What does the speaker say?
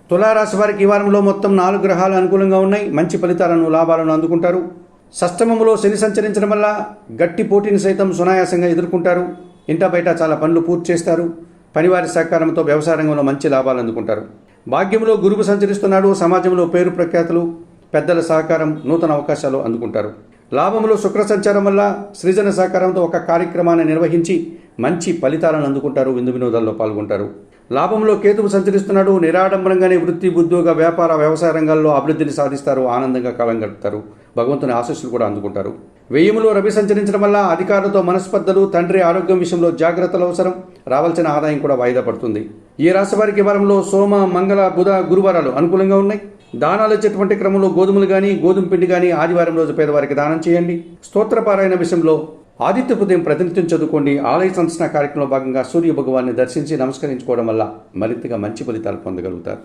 తులారాశి వారికి ఈ వారంలో మొత్తం 4 గ్రహాలు అనుకూలంగా ఉన్నాయి. మంచి ఫలితాలను, లాభాలను అందుకుంటారు. షష్టమంలో శని సంచరించడం వల్ల గట్టి పోటీని సైతం సునాయాసంగా ఎదుర్కొంటారు. ఇంట బయట చాలా పనులు పూర్తి చేస్తారు. పనివారి సహకారంతో వ్యవసాయ రంగంలో మంచి లాభాలు అందుకుంటారు. భాగ్యంలో గురువు సంచరిస్తున్నాడు. సమాజంలో పేరు ప్రఖ్యాతులు, పెద్దల సహకారం, నూతన అవకాశాలు అందుకుంటారు. లాభంలో శుక్ర సంచారం వల్ల సృజన సహకారంతో ఒక కార్యక్రమాన్ని నిర్వహించి మంచి ఫలితాలను అందుకుంటారు. విందు వినోదాల్లో పాల్గొంటారు. లాభంలో కేతువు సంచరిస్తున్నాడు. నిరాడంబరంగానే వృత్తి, ఉద్యోగ, వ్యాపార, వ్యవసాయ రంగాల్లో అభివృద్ధిని సాధిస్తారు. ఆనందంగా కాలం గడుపుతారు. భగవంతుని ఆశీస్సులు కూడా అందుకుంటారు. వ్యయములో రవి సంచరించడం వల్ల అధికారులతో మనస్పర్ధలు, తండ్రి ఆరోగ్యం విషయంలో జాగ్రత్తలు అవసరం. రావాల్సిన ఆదాయం కూడా వాయిదా పడుతుంది. ఈ రాశి వారికి వారంలో సోమ, మంగళ, బుధ, గురువారాలు అనుకూలంగా ఉన్నాయి. దానాలు ఇచ్చేటువంటి క్రమంలో గోధుమలు కానీ, గోధుమ పిండి కానీ ఆదివారం రోజు పేదవారికి దానం చేయండి. స్తోత్రపారాయణ విషయంలో ఆదిత్య ఉదయం ప్రతినిత్యం చదువుకోండి. ఆలయ సందర్శన కార్యక్రమంలో భాగంగా సూర్య భగవాన్ని దర్శించి నమస్కరించుకోవడం వల్ల మరింతగా మంచి ఫలితాలు పొందగలుగుతారు.